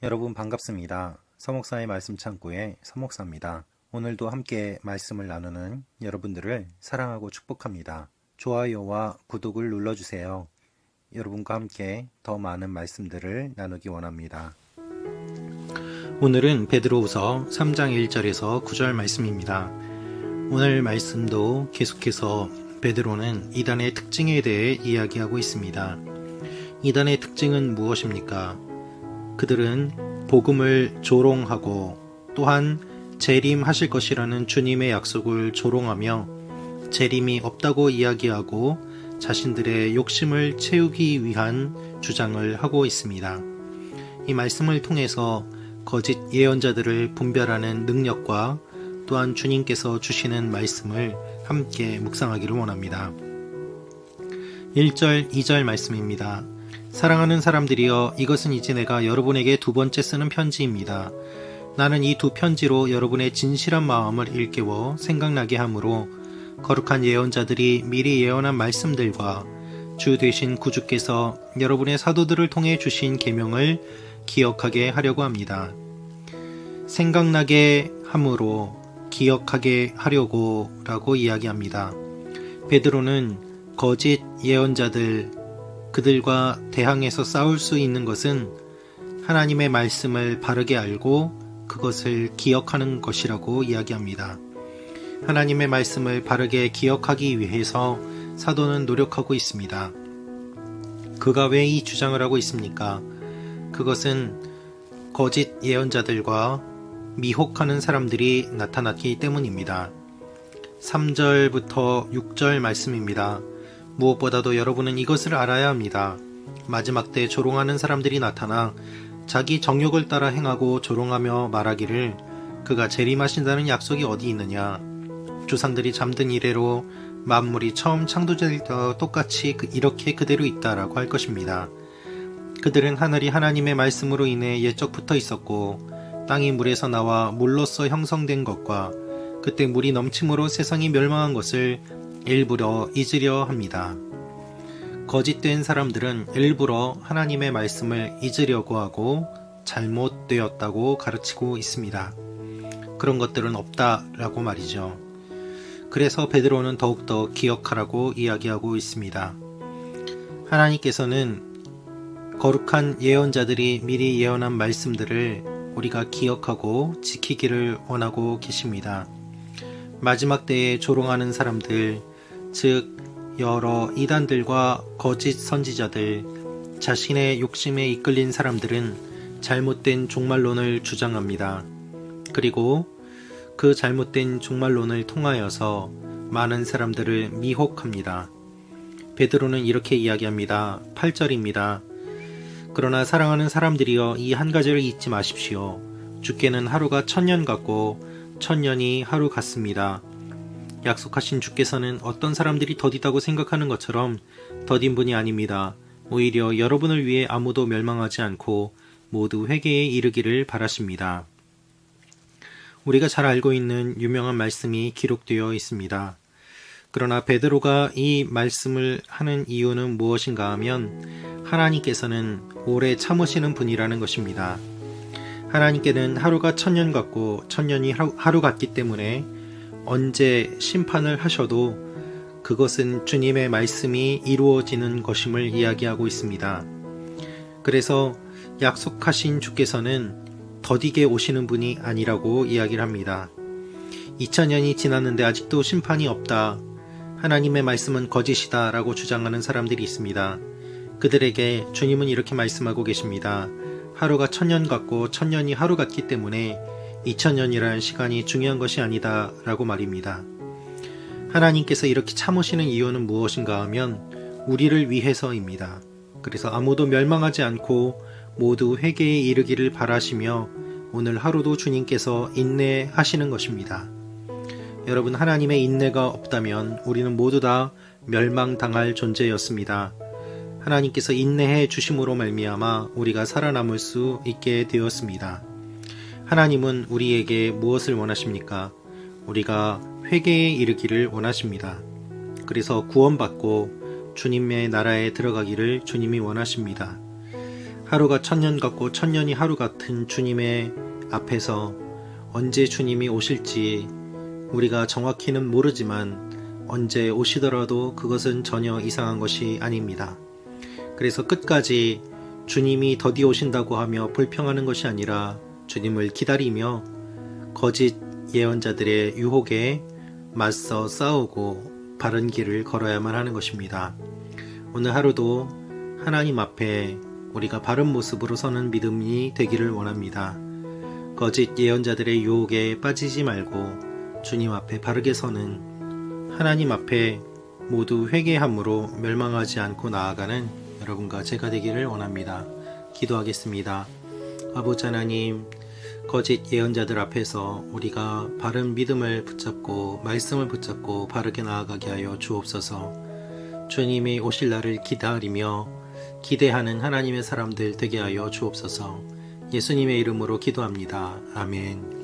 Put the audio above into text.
여러분 반갑습니다. 서목사의 말씀 창고의 서목사입니다. 오늘도 함께 말씀을 나누는 여러분들을 사랑하고 축복합니다. 좋아요와 구독을 눌러주세요. 여러분과 함께 더 많은 말씀들을 나누기 원합니다. 오늘은 베드로후서 3장 1절에서 9절 말씀입니다. 오늘 말씀도 계속해서 베드로는 이단의 특징에 대해 이야기하고 있습니다. 이단의 특징은 무엇입니까? 그들은 복음을 조롱하고 또한 재림하실 것이라는 주님의 약속을 조롱하며 재림이 없다고 이야기하고 자신들의 욕심을 채우기 위한 주장을 하고 있습니다. 이 말씀을 통해서 거짓 예언자들을 분별하는 능력과 또한 주님께서 주시는 말씀을 함께 묵상하기를 원합니다. 1절, 2절 말씀입니다. 사랑하는 사람들이여, 이것은 이제 내가 여러분에게 두 번째 쓰는 편지입니다. 나는 이 두 편지로 여러분의 진실한 마음을 일깨워 생각나게 하므로 거룩한 예언자들이 미리 예언한 말씀들과 주 되신 구주께서 여러분의 사도들을 통해 주신 계명을 기억하게 하려고 합니다. 생각나게 함으로 기억하게 하려고 라고 이야기합니다. 베드로는 거짓 예언자들, 그들과 대항해서 싸울 수 있는 것은 하나님의 말씀을 바르게 알고 그것을 기억하는 것이라고 이야기합니다. 하나님의 말씀을 바르게 기억하기 위해서 사도는 노력하고 있습니다. 그가 왜 이 주장을 하고 있습니까? 그것은 거짓 예언자들과 미혹하는 사람들이 나타났기 때문입니다. 3절부터 6절 말씀입니다. 무엇보다도 여러분은 이것을 알아야 합니다. 마지막 때 조롱하는 사람들이 나타나 자기 정욕을 따라 행하고 조롱하며 말하기를 그가 재림하신다는 약속이 어디 있느냐. 조상들이 잠든 이래로 만물이 처음 창조될 때와 똑같이 이렇게 그대로 있다라고 할 것입니다. 그들은 하늘이 하나님의 말씀으로 인해 옛적부터 있었고 땅이 물에서 나와 물로서 형성된 것과 그때 물이 넘침으로 세상이 멸망한 것을 일부러 잊으려 합니다. 거짓된 사람들은 일부러 하나님의 말씀을 잊으려고 하고 잘못되었다고 가르치고 있습니다. 그런 것들은 없다라고 말이죠. 그래서 베드로는 더욱더 기억하라고 이야기하고 있습니다. 하나님께서는 거룩한 예언자들이 미리 예언한 말씀들을 우리가 기억하고 지키기를 원하고 계십니다. 마지막 때에 조롱하는 사람들, 즉 여러 이단들과 거짓 선지자들, 자신의 욕심에 이끌린 사람들은 잘못된 종말론을 주장합니다. 그리고 그 잘못된 종말론을 통하여서 많은 사람들을 미혹합니다. 베드로는 이렇게 이야기합니다. 8절입니다. 그러나 사랑하는 사람들이여, 이 한 가지를 잊지 마십시오. 주께는 하루가 1000년 같고 1000년이 하루 같습니다. 약속하신 주께서는 어떤 사람들이 더디다고 생각하는 것처럼 더딘 분이 아닙니다. 오히려 여러분을 위해 아무도 멸망하지 않고 모두 회개에 이르기를 바라십니다. 우리가 잘 알고 있는 유명한 말씀이 기록되어 있습니다. 그러나 베드로가 이 말씀을 하는 이유는 무엇인가 하면 하나님께서는 오래 참으시는 분이라는 것입니다. 하나님께는 하루가 1000년 같고 1000년이 하루 같기 때문에 언제 심판을 하셔도 그것은 주님의 말씀이 이루어지는 것임을 이야기하고 있습니다. 그래서 약속하신 주께서는 더디게 오시는 분이 아니라고 이야기를 합니다. 2000년이 지났는데 아직도 심판이 없다. 하나님의 말씀은 거짓이다 라고 주장하는 사람들이 있습니다. 그들에게 주님은 이렇게 말씀하고 계십니다. 하루가 1000년 같고 1000년이 하루 같기 때문에 2000년이라는 시간이 중요한 것이 아니다 라고 말입니다. 하나님께서 이렇게 참으시는 이유는 무엇인가 하면 우리를 위해서입니다. 그래서 아무도 멸망하지 않고 모두 회개에 이르기를 바라시며 오늘 하루도 주님께서 인내하시는 것입니다. 여러분, 하나님의 인내가 없다면 우리는 모두 다 멸망당할 존재였습니다. 하나님께서 인내해 주심으로 말미암아 우리가 살아남을 수 있게 되었습니다. 하나님은 우리에게 무엇을 원하십니까? 우리가 회개에 이르기를 원하십니다. 그래서 구원받고 주님의 나라에 들어가기를 주님이 원하십니다. 하루가 천년 같고 천년이 하루 같은 주님의 앞에서 언제 주님이 오실지 우리가 정확히는 모르지만 언제 오시더라도 그것은 전혀 이상한 것이 아닙니다. 그래서 끝까지 주님이 더디 오신다고 하며 불평하는 것이 아니라 주님을 기다리며 거짓 예언자들의 유혹에 맞서 싸우고 바른 길을 걸어야만 하는 것입니다. 오늘 하루도 하나님 앞에 우리가 바른 모습으로 서는 믿음이 되기를 원합니다. 거짓 예언자들의 유혹에 빠지지 말고 주님 앞에 바르게 서는 하나님 앞에 모두 회개함으로 멸망하지 않고 나아가는 여러분과 제가 되기를 원합니다. 기도하겠습니다. 아버지 하나님, 거짓 예언자들 앞에서 우리가 바른 믿음을 붙잡고 말씀을 붙잡고 바르게 나아가게 하여 주옵소서. 주님이 오실 날을 기다리며 기대하는 하나님의 사람들 되게 하여 주옵소서. 예수님의 이름으로 기도합니다. 아멘.